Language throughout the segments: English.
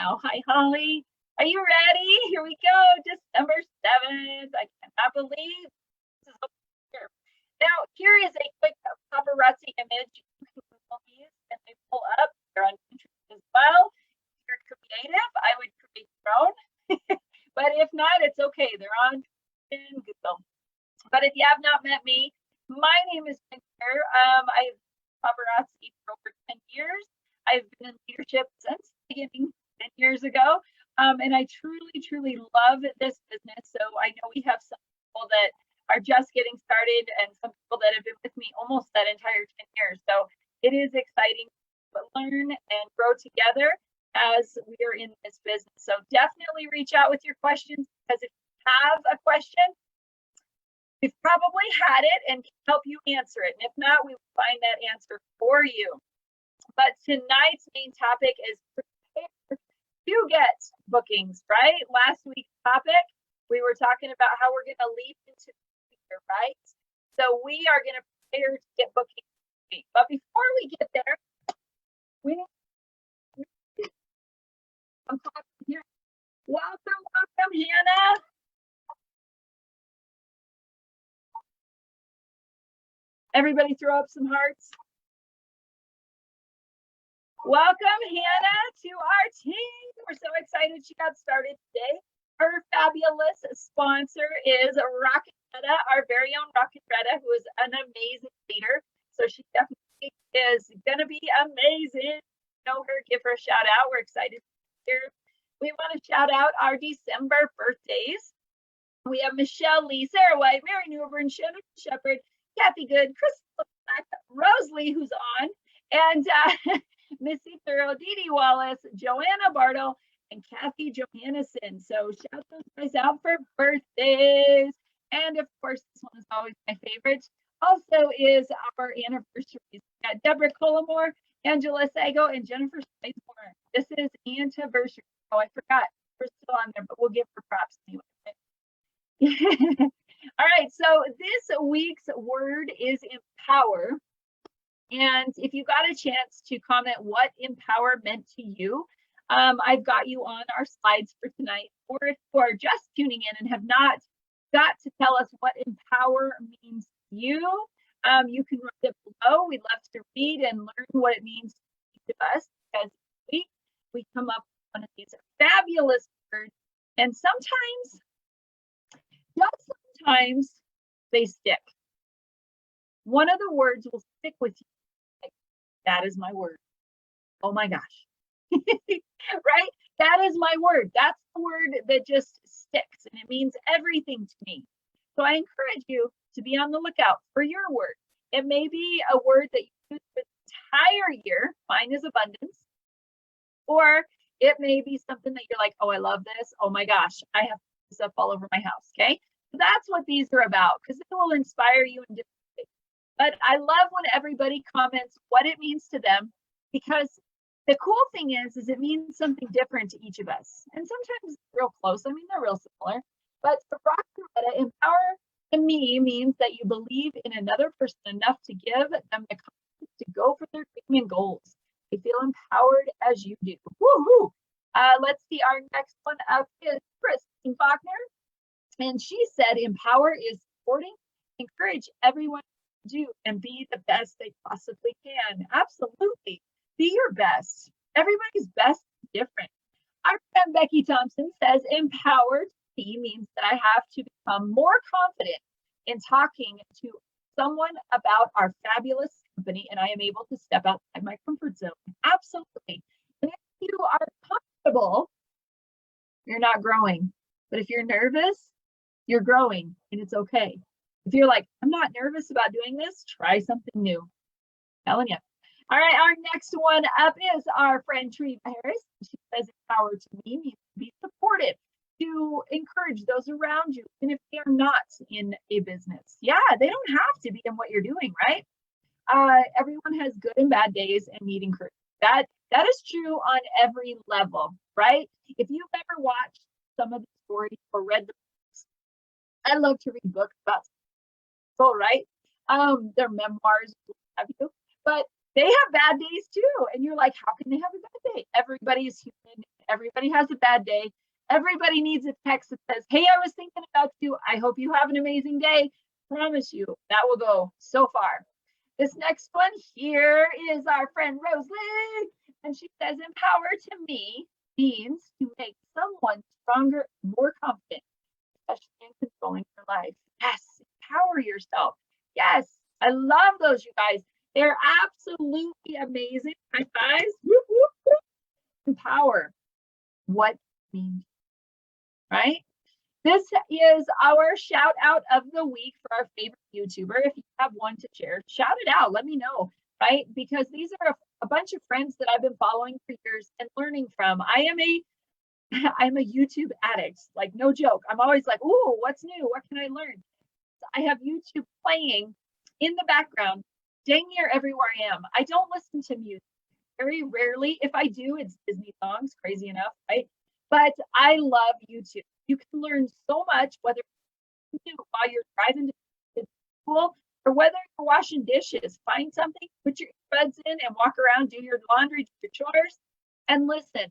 now. Hi, Holly. Are you ready? Here we go. December 7th. I cannot believe this is here. Now, here is a quick paparazzi image. You can Google these and they pull up. They're on Pinterest as well. If you're creative, I would create your own. But if not, it's okay. They're on Google. But if you have not met me, my name is Ginger. I've paparazzi for over 10 years. I've been in leadership since the beginning 10 years ago. And I truly, truly love this business. So I know we have some people that are just getting started and some people that have been with me almost that entire 10 years. So it is exciting to learn and grow together as we are in this business. So definitely reach out with your questions, because if you have a question, we've probably had it and can help you answer it. And if not, we will find that answer for you. But tonight's main topic is prepare to get bookings, right? Last week's topic, we were talking about how we're going to leap into the future, right? So we are going to prepare to get bookings. But before we get there, we need I'm talking here. Welcome, Hannah. Everybody throw up some hearts. Welcome, Hannah, to our team. We're so excited she got started today. Her fabulous sponsor is Rocketetta, our very own Rocketetta, who is an amazing leader. So she definitely is going to be amazing. Know her, give her a shout out. We're excited to be here. We want to shout out our December birthdays. We have Michelle Lee, Sarah White, Mary Newburn, Shannon Shepherd, Kathy Good, Crystal Black, Rosalie, who's on, and Missy Thorough, Dee Dee Wallace, Joanna Bartle, and Kathy Johannesson. So shout those guys out for birthdays. And of course, this one is always my favorite. Also is our anniversaries. We got Deborah Collimore, Angela Sago, and Jennifer Sizemore. This is anniversary. Oh, I forgot. We're still on there, but we'll give her props anyway. All right, so this week's word is empower. And if you got a chance to comment what empower meant to you, I've got you on our slides for tonight. Or if you are just tuning in and have not got to tell us what empower means to you, you can write it below. We'd love to read and learn what it means to us, because we come up with one of these fabulous words. And sometimes, just sometimes, they stick. One of the words will stick with you. Like, that is my word. Oh my gosh. Right? That is my word. That's the word that just sticks, and it means everything to me. So I encourage you to be on the lookout for your word. It may be a word that you use for the entire year. Mine is abundance. Or it may be something that you're like, oh, I love this. Oh my gosh, I have this up all over my house. Okay. So that's what these are about, because it will inspire you in different ways. But I love when everybody comments what it means to them, because the cool thing is it means something different to each of us. And sometimes it's real close. I mean, they're real similar. But for Rocketetta, empower to me means that you believe in another person enough to give them the confidence to go for their dream and goals. They feel empowered as you do. Woohoo! Let's see, our next one up is Christine Faulkner. And she said, empower is supporting, encourage everyone to do and be the best they possibly can. Absolutely. Be your best. Everybody's best is different. Our friend Becky Thompson says, empowered to me means that I have to become more confident in talking to someone about our fabulous company, and I am able to step outside my comfort zone. Absolutely. And if you are comfortable, you're not growing. But if you're nervous, you're growing, and it's okay. If you're like, I'm not nervous about doing this, try something new. I'm telling you. All right, our next one up is our friend Treva Harris. She says, empower to me means to be supportive, to encourage those around you, even if they are not in a business. Yeah, they don't have to be in what you're doing, right? Everyone has good and bad days and need encouragement. That is true on every level, right? If you've ever watched some of the stories or read the books, I love to read books about people, right? Their memoirs, what have you, but they have bad days too. And you're like, how can they have a bad day? Everybody is human Everybody has a bad day. Everybody needs a text that says, hey, I was thinking about you. I hope you have an amazing day. Promise you that will go so far. This next one here is our friend Rosalie. And she says, empower to me means to make someone stronger, more confident, especially in controlling your life. Yes, empower yourself. Yes, I love those, you guys. They're absolutely amazing. High fives. Whoop, whoop, whoop. Empower. What means, right? This is our shout out of the week for our favorite YouTuber. If you have one to share, shout it out. Let me know, right? Because these are a bunch of friends that I've been following for years and learning from. I'm a YouTube addict, like no joke. I'm always like, oh, what's new? What can I learn? I have YouTube playing in the background, dang near everywhere I am. I don't listen to music very rarely. If I do, it's Disney songs, crazy enough, right? But I love YouTube. You can learn so much, whether while you're driving to school or whether you're washing dishes. Find something, put your earbuds in and walk around, do your laundry, do your chores, and listen.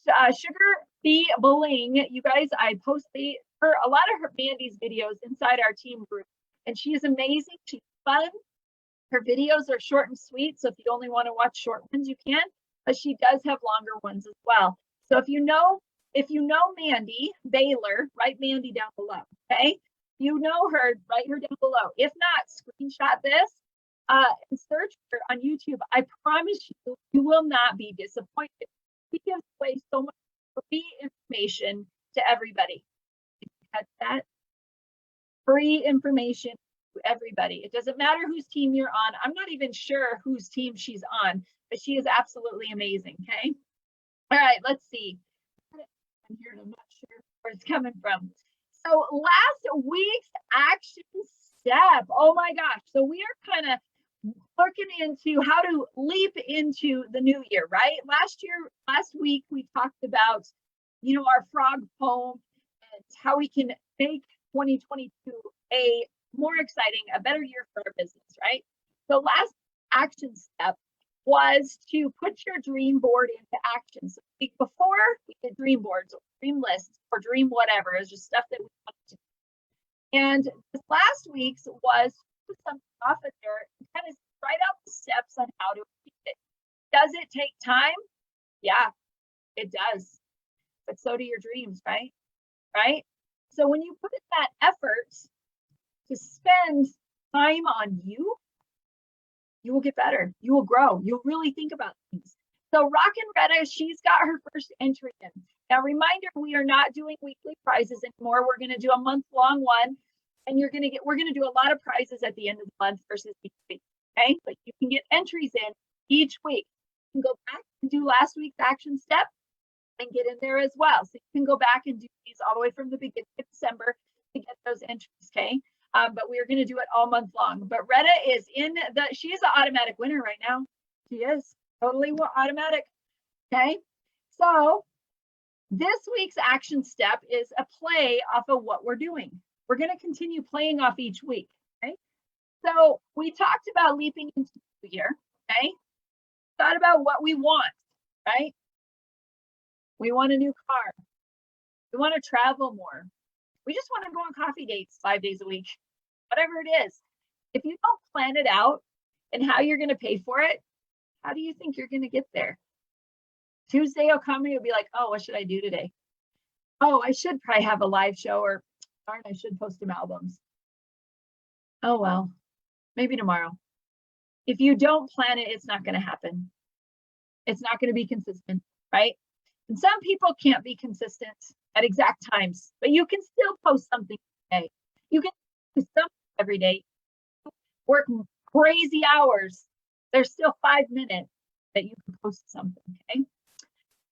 Sugar Bee Bling, you guys, I post a lot of her Mandy's videos inside our team group, and she is amazing. She's fun. Her videos are short and sweet, so if you only want to watch short ones, you can, but she does have longer ones as well. So if you know Mandy Baylor, write Mandy down below, okay? You know her, write her down below. If not, screenshot this and search her on YouTube. I promise you will not be disappointed. She gives away so much free information to everybody. Catch that? Free information to everybody. It doesn't matter whose team you're on. I'm not even sure whose team she's on, but she is absolutely amazing, okay? All right, let's see. I'm here and I'm not sure where it's coming from. So last week's action step. Oh my gosh. So we are kind of looking into how to leap into the new year, right? Last week we talked about, our frog poem and how we can make 2022 a more exciting, a better year for our business, right? So last action step was to put your dream board into action. So the week before, we did dream boards or dream lists or dream whatever. It's just stuff that we wanted to do. And this last week's was to put something off of there and kind of write out the steps on how to achieve it. Does it take time? Yeah, it does. But so do your dreams, right? Right? So when you put in that effort to spend time on you, you will get better. You will grow. You'll really think about things. So Rockin' Retta, she's got her first entry in. Now, reminder, we are not doing weekly prizes anymore. We're going to do a month-long one, and we're going to do a lot of prizes at the end of the month versus each week. Okay, but you can get entries in each week. You can go back and do last week's action step and get in there as well. So you can go back and do these all the way from the beginning of December to get those entries. Okay. But we're going to do it all month long. But Retta is she is an automatic winner right now. She is totally automatic. Okay. So this week's action step is a play off of what we're doing. We're going to continue playing off each week. Okay. So we talked about leaping into the year. Okay. Thought about what we want, right? We want a new car. We want to travel more. We just want to go on coffee dates 5 days a week. Whatever it is, if you don't plan it out and how you're going to pay for it, how do you think you're going to get there? Tuesday will come and you'll be like, oh, what should I do today? Oh, I should probably have a live show, or darn, I should post some albums. Oh, well, maybe tomorrow. If you don't plan it, it's not going to happen. It's not going to be consistent, right? And some people can't be consistent at exact times, but you can still post something today. You can do something every day. Work crazy hours. There's still 5 minutes that you can post something, okay?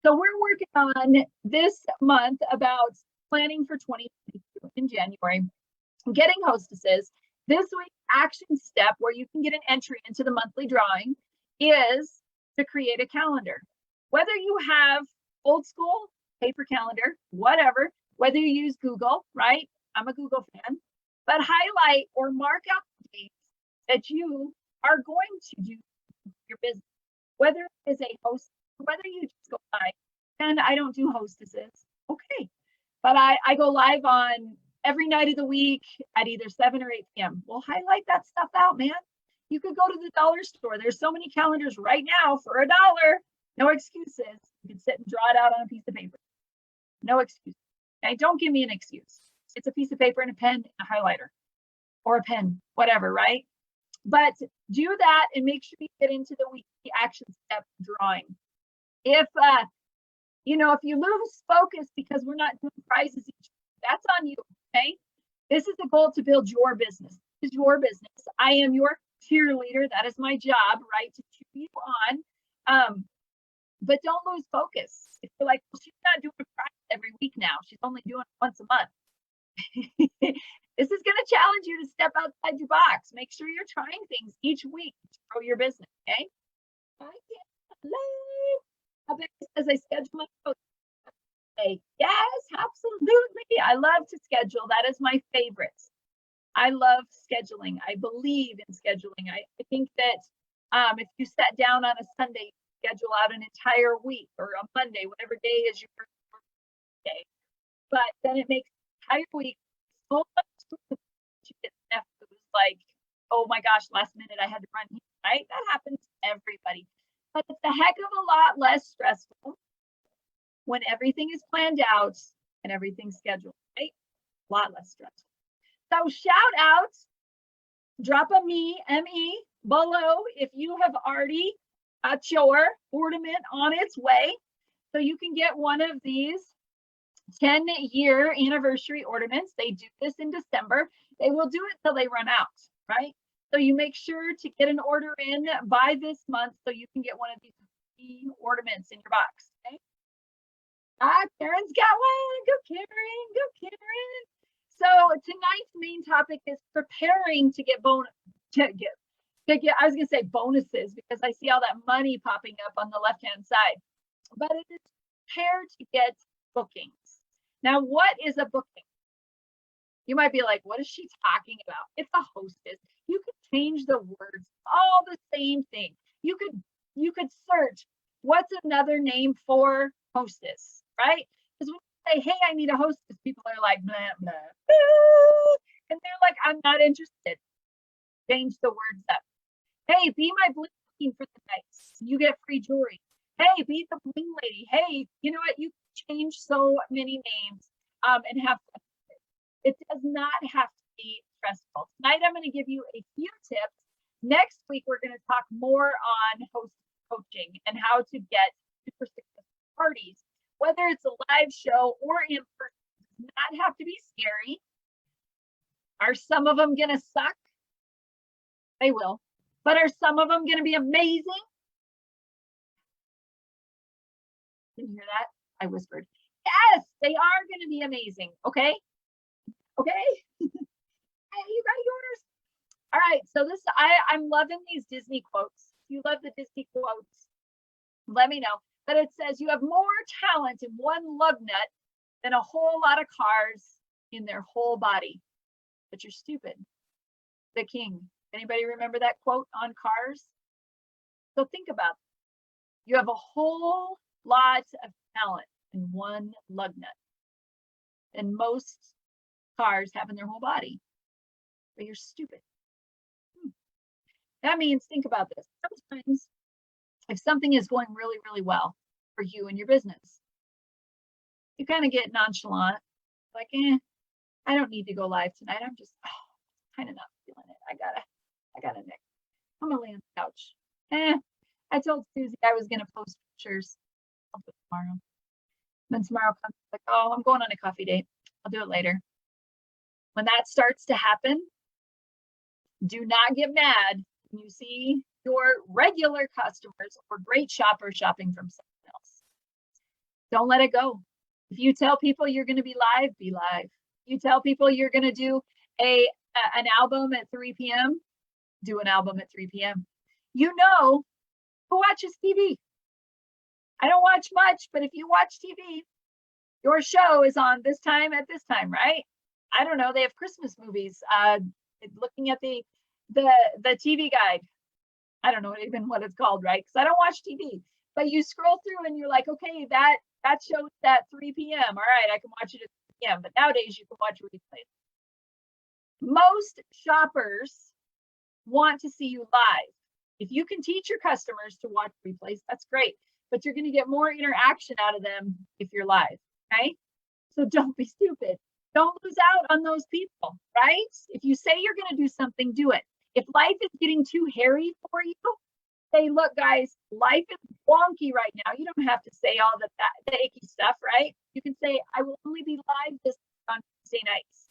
So we're working on this month about planning for 2022 in January, getting hostesses. This week's action step where you can get an entry into the monthly drawing is to create a calendar. Whether you have old school, paper calendar, whatever, whether you use Google, right? I'm a Google fan, but highlight or mark out the dates that you are going to do your business, whether it is a host, whether you just go live And I don't do hostesses. Okay. But I go live on every night of the week at either 7 or 8 p.m. Well, highlight that stuff out, man. You could go to the dollar store. There's so many calendars right now for $1. No excuses. You can sit and draw it out on a piece of paper. No excuse. Okay, don't give me an excuse. It's a piece of paper and a pen and a highlighter or a pen, whatever, right? But do that and make sure you get into the weekly action step drawing. If if you lose focus because we're not doing prizes each week, that's on you. Okay. This is the goal to build your business. This is your business. I am your cheerleader. That is my job, right? To cheer you on. But don't lose focus. If you're like, well, she's not doing a prize every week now. She's only doing it once a month. This is going to challenge you to step outside your box. Make sure you're trying things each week to grow your business. Okay. I bet as I schedule my coach. Yes, absolutely. I love to schedule. That is my favorite. I love scheduling. I believe in scheduling. I think that if you sat down on a Sunday, schedule out an entire week, or a Monday, whatever day is your day. But then it makes the entire week so much to get it was like, oh my gosh, last minute I had to run, right? That happens to everybody. But it's a heck of a lot less stressful when everything is planned out and everything's scheduled, right? A lot less stressful. So shout out, drop a ME below if you have already got your ornament on its way. So you can get one of these 10-year anniversary ornaments. They do this in December. They will do it till they run out, right? So you make sure to get an order in by this month so you can get one of these ornaments in your box, okay? Karen's got one. Go Karen, go Karen. So tonight's main topic is preparing to get I was gonna say bonuses because I see all that money popping up on the left-hand side. But it is prepare to get bookings. Now, what is a booking? You might be like, what is she talking about? It's a hostess. You could change the words, all the same thing. You could search what's another name for hostess, right? Because when you say, hey, I need a hostess, people are like, blah, blah, blah. And they're like, I'm not interested. Change the words up. Hey, be my bling queen for the night. You get free jewelry. Hey, be the bling lady. Hey, you know what? You can change so many names and have fun. It does not have to be stressful. Tonight, I'm going to give you a few tips. Next week, we're going to talk more on host coaching and how to get super successful parties, whether it's a live show or in person. It does not have to be scary. Are some of them going to suck? They will. But are some of them going to be amazing? Can you hear that? I whispered. Yes, they are going to be amazing. Okay. Okay. Hey, you got yours. All right. So I'm loving these Disney quotes. If you love the Disney quotes, let me know. But it says you have more talent in one lug nut than a whole lot of cars in their whole body. But you're stupid. The King. Anybody remember that quote on Cars? So think about it. You have a whole lot of talent in one lug nut than most cars have in their whole body. But you're stupid. That means, think about this. Sometimes if something is going really, really well for you and your business, you kind of get nonchalant, like, I don't need to go live tonight. I'm just kind of not feeling it. I got a neck. I'm gonna lay on the couch. I told Susie I was gonna post pictures. I'll do it tomorrow. Then tomorrow comes like, oh, I'm going on a coffee date. I'll do it later. When that starts to happen, do not get mad when you see your regular customers or great shoppers shopping from someone else. Don't let it go. If you tell people you're going to be live, be live. You tell people you're going to do an album at 3 p.m., do an album at 3 p.m. You know who watches TV. I don't watch much, but if you watch TV, your show is on this time at this time, right? I don't know. They have Christmas movies. Looking at the TV guide. I don't know even what it's called, right? Because I don't watch TV. But you scroll through and you're like, okay, that that show's at 3 p.m. All right, I can watch it at 3 p.m. But nowadays you can watch replays. Most shoppers want to see you live. If you can teach your customers to watch replays, that's great. But you're going to get more interaction out of them if you're live. Okay. So don't be stupid. Don't lose out on those people, right? If you say you're going to do something, do it. If life is getting too hairy for you, say, look, guys, life is wonky right now. You don't have to say all the icky stuff, right? You can say, I will only be live this on Tuesday nights,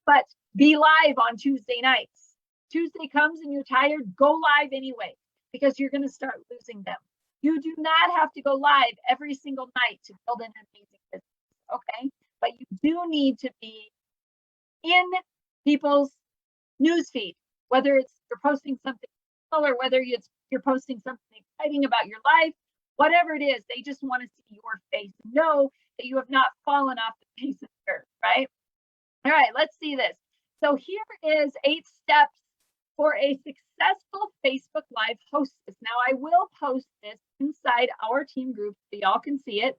but be live on Tuesday nights. Tuesday comes and you're tired, go live anyway, because you're going to start losing them. You do not have to go live every single night to build an amazing business, okay? But you do need to be in people's newsfeed, whether it's you're posting something cool or whether you're posting something exciting about your life, whatever it is, they just want to see your face, know that you have not fallen off the face of the earth, right? All right, let's see this. So here is 8 steps for a successful Facebook Live hostess. Now I will post this inside our team group so y'all can see it,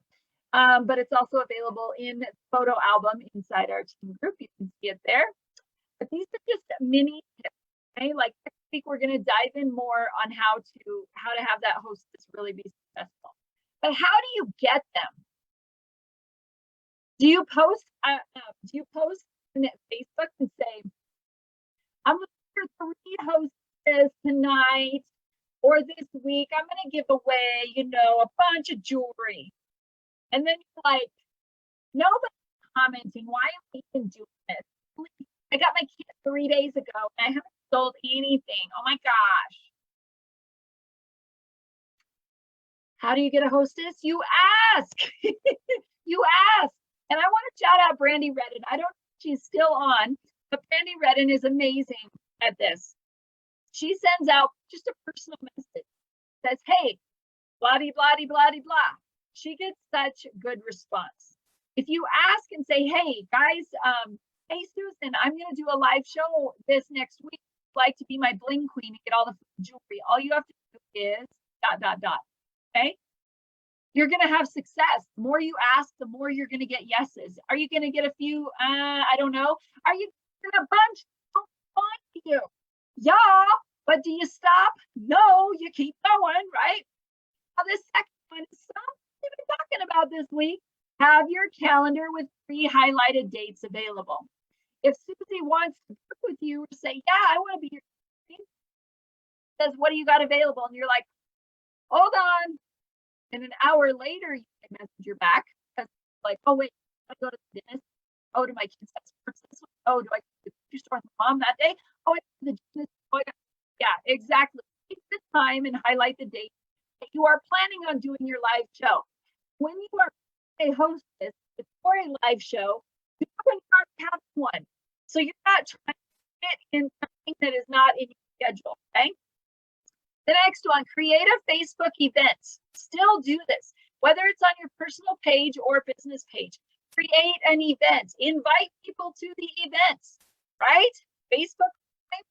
but it's also available in photo album inside our team group. You can see it there. But these are just mini tips. Okay, like next week we're going to dive in more on how to have that hostess really be successful. But how do you get them? Do you post on Facebook and say, I'm looking for 3 hostesses tonight or this week? I'm going to give away, a bunch of jewelry. And then you're like, nobody's commenting. Why am I even doing this? I got my kit 3 days ago and I haven't sold anything. Oh my gosh. How do you get a hostess? You ask. You ask. And I want to shout out Brandy Redden. I don't know if she's still on, but Brandy Redden is amazing at this. She sends out just a personal message. Says, hey, blah-de, blah-de, blah-de, blah. She gets such good response. If you ask and say, hey, guys, hey, Susan, I'm going to do a live show this next week. I'd like to be my bling queen and get all the jewelry. All you have to do is ... Okay? You're going to have success. The more you ask, the more you're going to get yeses. Are you going to get a few? I don't know. Are you getting a bunch? Oh, fine you. Yeah, but do you stop? No, you keep going, right? Now, this second one is something we've been talking about this week. Have your calendar with pre-highlighted dates available. If Susie wants to work with you or say, yeah, I want to be your team, says, what do you got available? And you're like, hold on. And an hour later, you can message her back. Because like, oh, wait, I go to the dentist. Oh, do my kids have sports this week? Oh, do I go to the grocery store with mom that day? Oh, I go to the dentist. Oh, yeah, exactly. Take the time and highlight the date that you are planning on doing your live show. When you are a hostess for a live show, you already have one. So you're not trying to fit in something that is not in your schedule, okay? The next one, create a Facebook event. Still do this, whether it's on your personal page or business page. Create an event. Invite people to the event, right? Facebook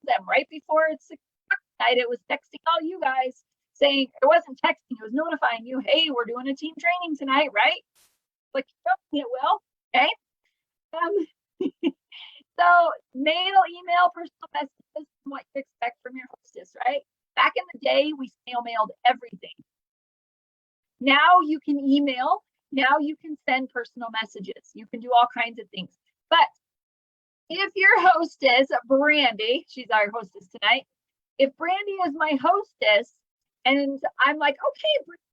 them right before it's 6 o'clock tonight. It was texting all you guys saying, it wasn't texting, it was notifying you, hey, we're doing a team training tonight, right? Like, it will, okay? So mail, email, personal messages, what you expect from your hostess, right? Back in the day, we snail mailed everything. Now you can email. Now you can send personal messages. You can do all kinds of things. But if your hostess, Brandy, she's our hostess tonight. If Brandy is my hostess and I'm like, okay, Brandy,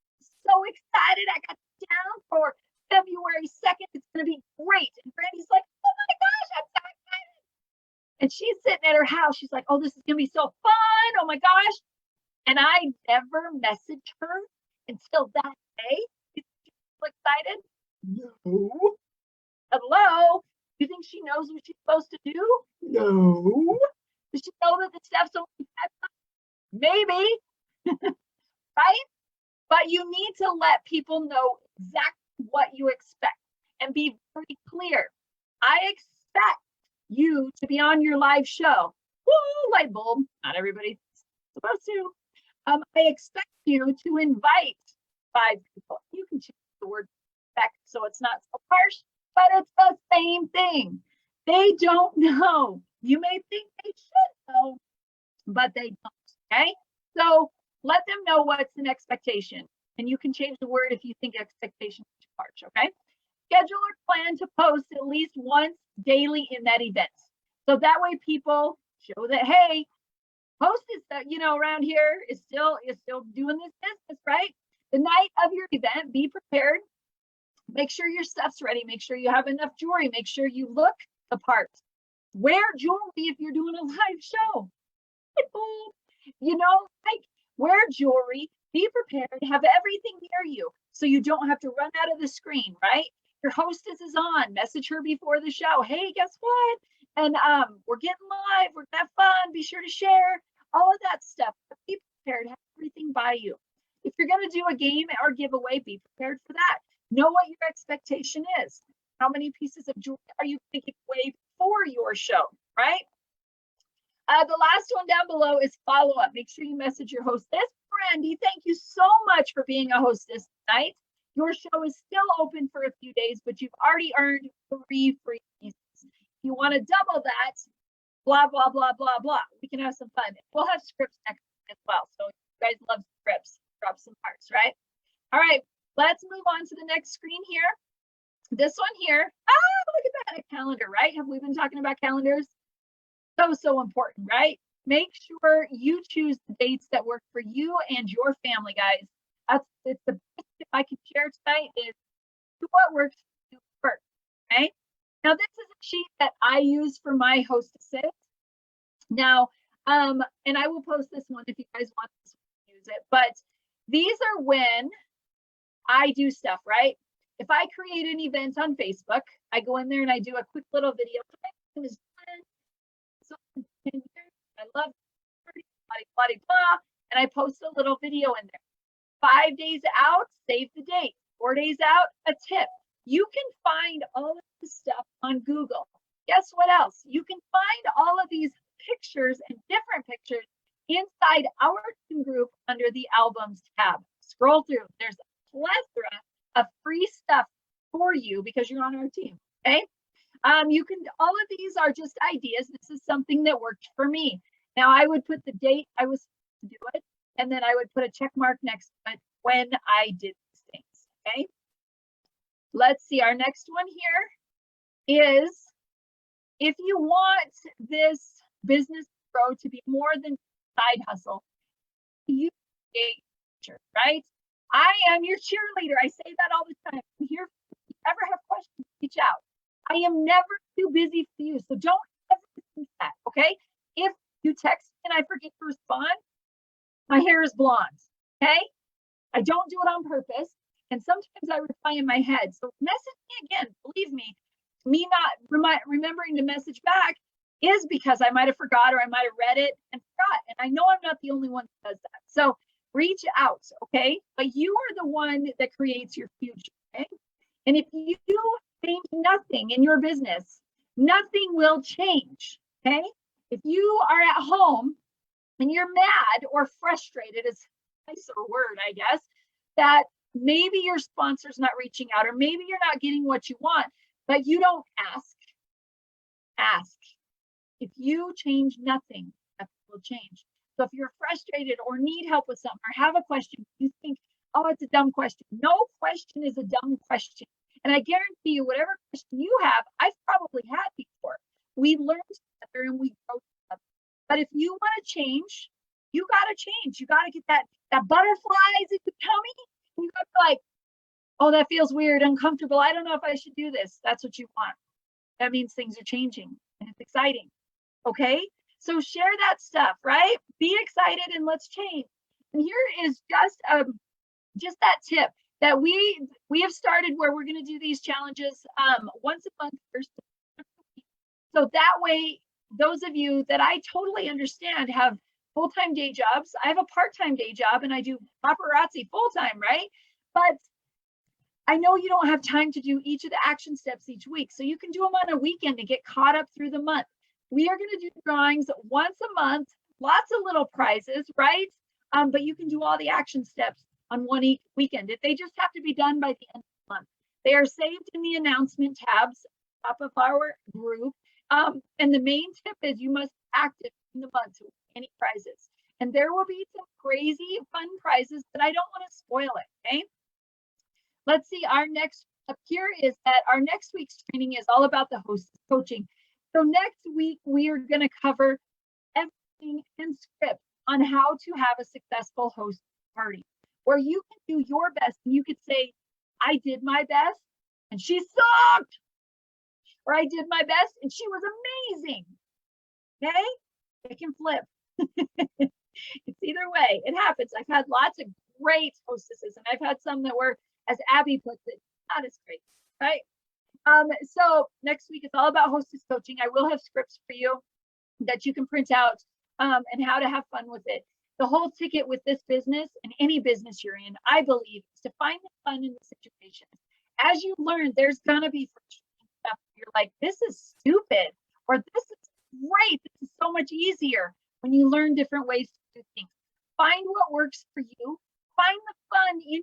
so excited. I got down for February 2nd. It's going to be great. And Brandy's like, oh my gosh, I'm so excited. And she's sitting at her house. She's like, oh, this is going to be so fun. Oh my gosh. And I never messaged her until that day. Is she so excited? No. Hello? You think she knows what she's supposed to do? No. Does she know that the steps only maybe? Right? But you need to let people know exactly what you expect and be very clear. I expect you to be on your live show. Woo, light bulb. Not everybody's supposed to. I expect you to invite 5 people. You can change the word expect so it's not so harsh, but it's the same thing. They don't know. You may think they should know, but they don't, okay? So let them know what's an expectation. And you can change the word if you think expectation is too harsh, okay? Schedule or plan to post at least once daily in that event. So that way people show that, hey, Hostess that, around here is still doing this business, right? The night of your event, be prepared. Make sure your stuff's ready. Make sure you have enough jewelry. Make sure you look the part. Wear jewelry if you're doing a live show. Like wear jewelry, be prepared, have everything near you so you don't have to run out of the screen, right? Your hostess is on, message her before the show. Hey, guess what? And we're getting live, we're gonna have fun, be sure to share, all of that stuff. Be prepared, have everything by you. If you're gonna do a game or giveaway, be prepared for that. Know what your expectation is. How many pieces of jewelry are you going to give away for your show, right? The last one down below is follow up. Make sure you message your hostess. Brandy, thank you so much for being a hostess tonight. Your show is still open for a few days, but you've already earned 3 free pieces. If you want to double that, blah, blah, blah, blah, blah. We can have some fun. We'll have scripts next week as well. So if you guys love scripts, drop some hearts, right? All right, let's move on to the next screen here. This one here. Look at that, a calendar, right? Have we been talking about calendars? So important, right? Make sure you choose the dates that work for you and your family, guys. It's the best tip I can share tonight is do what works for you first, okay? Now, this is a sheet that I use for my hostesses. Now, and I will post this one if you guys want to use it, but these are when I do stuff, right? If I create an event on Facebook, I go in there and I do a quick little video. I love blah, blah, and I post a little video in there. 5 days out, save the date. 4 days out, a tip. You can find all of this stuff on Google. Guess what else? You can find all of these pictures and different pictures inside our team group under the albums tab. Scroll through. There's a plethora of free stuff for you because you're on our team. Okay. All of these are just ideas. This is something that worked for me. Now I would put the date I was to do it, and then I would put a check mark next to it when I did these things. Okay. Let's see. Our next one here is if you want this business to grow to be more than side hustle, you create, right? I am your cheerleader. I say that all the time. I'm here. If you ever have questions, reach out. I am never too busy for you. So don't ever think that, okay? If you text me and I forget to respond, my hair is blonde, okay? I don't do it on purpose. And sometimes I reply in my head. So message me again. Believe me not remembering to message back is because I might have forgot or I might have read it and forgot. And I know I'm not the only one that does that. So reach out, okay? But you are the one that creates your future, okay? And if you change nothing in your business, nothing will change, okay? If you are at home and you're mad or frustrated, is a nicer word, I guess, that maybe your sponsor's not reaching out or maybe you're not getting what you want, but you don't ask. If you change nothing, nothing will change. So if you're frustrated or need help with something or have a question, you think, oh, it's a dumb question. No question is a dumb question. And I guarantee you, whatever question you have, I've probably had before. We learn together and we grow together. But if you want to change, you got to change. You got to get that butterflies in your tummy. And you got to like, oh, that feels weird, uncomfortable. I don't know if I should do this. That's what you want. That means things are changing and it's exciting. Okay. So share that stuff, right? Be excited and let's change. And here is just that tip that we have started where we're going to do these challenges once a month. So that way, those of you that I totally understand have full-time day jobs. I have a part-time day job and I do paparazzi full-time, right? But I know you don't have time to do each of the action steps each week. So you can do them on a weekend to get caught up through the month. We are going to do drawings once a month, lots of little prizes, right? But you can do all the action steps on one weekend. They just have to be done by the end of the month. They are saved in the announcement tabs top of our group. And the main tip is you must be active in the month to win any prizes. And there will be some crazy fun prizes, but I don't want to spoil it, okay? Let's see, our next up here is that our next week's training is all about the host coaching. So next week, we are going to cover everything in script on how to have a successful host party, where you can do your best and you could say, I did my best and she sucked, or I did my best and she was amazing. Okay, it can flip. It's either way, it happens. I've had lots of great hostesses and I've had some that were, as Abby puts it, not as great, right? So next week is all about hostess coaching. I will have scripts for you that you can print out and how to have fun with it. The whole ticket with this business and any business you're in, I believe, is to find the fun in the situation. As you learn, there's gonna be frustrating stuff. You're like, this is stupid, or this is great. This is so much easier when you learn different ways to do things. Find what works for you. Find the fun in